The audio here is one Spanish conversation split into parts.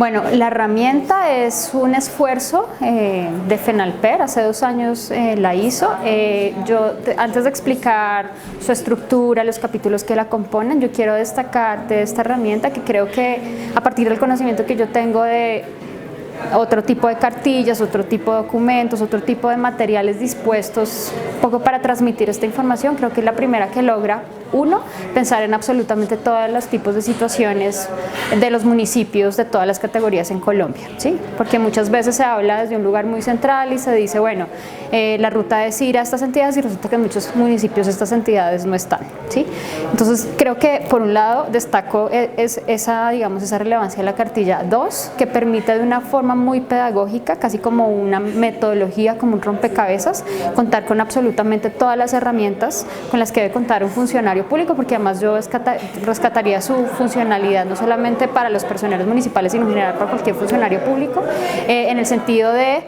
Bueno, la herramienta es un esfuerzo de FENALPER, hace 2 años la hizo. Antes de explicar su estructura, los capítulos que la componen, yo quiero destacar de esta herramienta que creo que a partir del conocimiento que yo tengo de otro tipo de cartillas, otro tipo de documentos, otro tipo de materiales dispuestos un poco para transmitir esta información, creo que es la primera que logra, uno, pensar en absolutamente todos los tipos de situaciones de los municipios de todas las categorías en Colombia, ¿sí? Porque muchas veces se habla desde un lugar muy central y se dice, bueno, la ruta es ir a estas entidades y resulta que en muchos municipios estas entidades no están, ¿sí? Entonces creo que por un lado destaco esa relevancia de la cartilla 2, que permite de una forma muy pedagógica, casi como una metodología, como un rompecabezas, contar con absolutamente todas las herramientas con las que debe contar un funcionario público, porque además yo rescataría su funcionalidad no solamente para los personeros municipales, sino en general para cualquier funcionario público, en el sentido de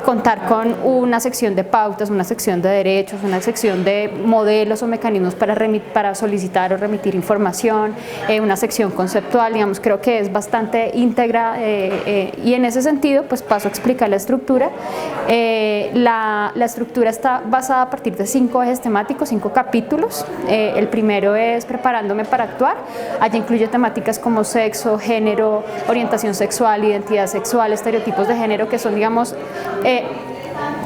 contar con una sección de pautas, una sección de derechos, una sección de modelos o mecanismos para solicitar o remitir información, una sección conceptual, digamos, creo que es bastante íntegra y en ese sentido pues paso a explicar la estructura. La estructura está basada a partir de 5 ejes temáticos, 5 capítulos. El primero es Preparándome para actuar, allí incluye temáticas como sexo, género, orientación sexual, identidad sexual, estereotipos de género, que son, digamos,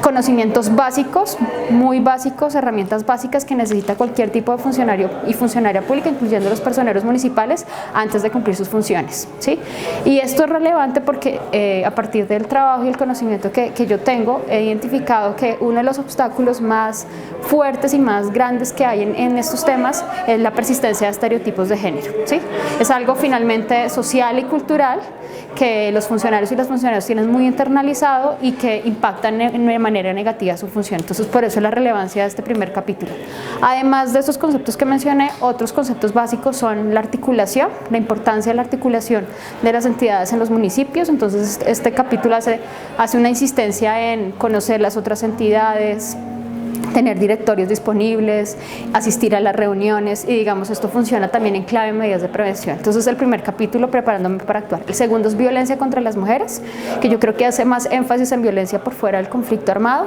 conocimientos básicos, muy básicos, herramientas básicas que necesita cualquier tipo de funcionario y funcionaria pública, incluyendo los personeros municipales, antes de cumplir sus funciones, ¿sí? Y esto es relevante porque a partir del trabajo y el conocimiento que yo tengo, he identificado que uno de los obstáculos más fuertes y más grandes que hay en estos temas es la persistencia de estereotipos de género, ¿sí? Es algo finalmente social y cultural que los funcionarios y las funcionarias tienen muy internalizado y que impactan de manera negativa su función. Entonces, por eso la relevancia de este primer capítulo. Además de estos conceptos que mencioné, otros conceptos básicos son la articulación, la importancia de la articulación de las entidades en los municipios. Entonces, este capítulo hace una insistencia en conocer las otras entidades, tener directorios disponibles, asistir a las reuniones y digamos esto funciona también en clave de medidas de prevención. Entonces el primer capítulo, Preparándome para actuar. El segundo es Violencia contra las mujeres, que yo creo que hace más énfasis en violencia por fuera del conflicto armado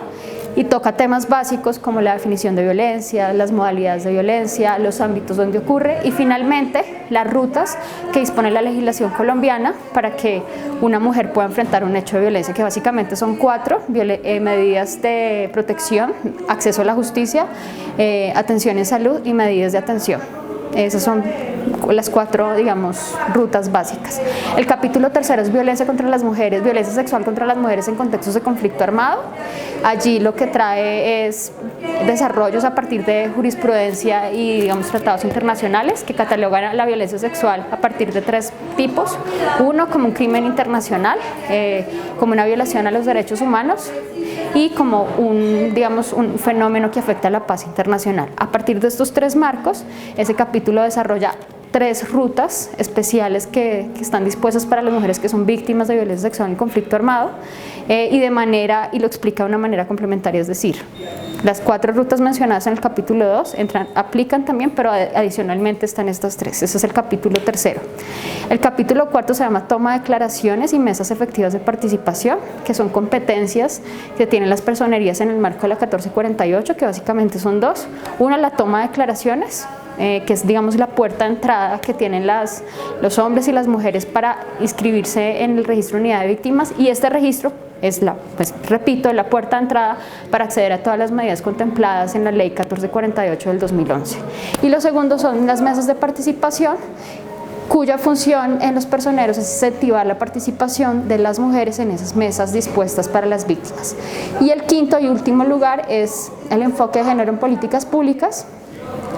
y toca temas básicos como la definición de violencia, las modalidades de violencia, los ámbitos donde ocurre y finalmente las rutas que dispone la legislación colombiana para que una mujer pueda enfrentar un hecho de violencia, que básicamente son 4 medidas de protección, acceso a la justicia, atención en salud y medidas de atención. Esas son las 4, digamos, rutas básicas. El capítulo tercero es Violencia contra las mujeres, violencia sexual contra las mujeres en contextos de conflicto armado. Allí lo que trae es desarrollos a partir de jurisprudencia y, digamos, tratados internacionales que catalogan la violencia sexual a partir de 3 tipos. Uno, como un crimen internacional, como una violación a los derechos humanos y como un fenómeno que afecta a la paz internacional. A partir de estos 3 marcos, ese capítulo desarrolla 3 rutas especiales que están dispuestas para las mujeres que son víctimas de violencia sexual en conflicto armado y lo explica de una manera complementaria, es decir, las 4 rutas mencionadas en el capítulo 2 aplican también, pero adicionalmente están estas 3. Ese es el capítulo tercero. El capítulo 4 se llama Toma de declaraciones y mesas efectivas de participación, que son competencias que tienen las personerías en el marco de la 1448, que básicamente son 2. Una, la toma de declaraciones, que es, digamos, la puerta de entrada que tienen los hombres y las mujeres para inscribirse en el registro de unidad de víctimas, y este registro es la puerta de entrada para acceder a todas las medidas contempladas en la ley 1448 del 2011. Y lo segundo son las mesas de participación, cuya función en los personeros es incentivar la participación de las mujeres en esas mesas dispuestas para las víctimas. Y el quinto y último lugar es el enfoque de género en políticas públicas,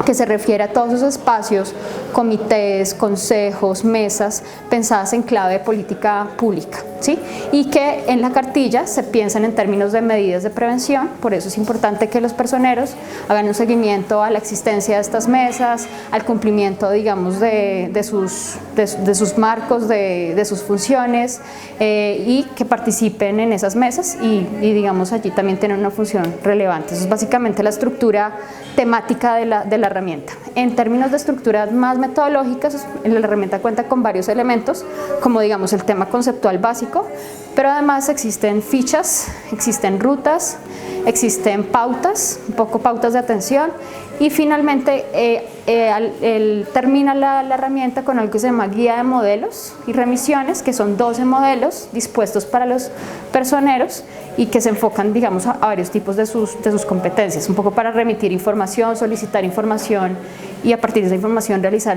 que se refiere a todos esos espacios, comités, consejos, mesas pensadas en clave de política pública, ¿sí? Y que en la cartilla se piensan en términos de medidas de prevención. Por eso es importante que los personeros hagan un seguimiento a la existencia de estas mesas, al cumplimiento, digamos, de sus de sus marcos, de sus funciones y que participen en esas mesas y digamos allí también tienen una función relevante. Eso es básicamente la estructura temática de la herramienta. En términos de estructuras más metodológicas, la herramienta cuenta con varios elementos, como digamos el tema conceptual básico, pero además existen fichas, existen rutas, existen pautas, un poco pautas de atención y finalmente termina la herramienta con algo que se llama guía de modelos y remisiones, que son 12 modelos dispuestos para los personeros y que se enfocan, digamos, a varios tipos de sus competencias, un poco para remitir información, solicitar información y a partir de esa información realizar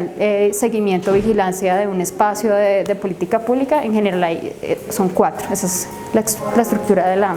seguimiento, vigilancia de un espacio de política pública. En general son 4, esa es la estructura de la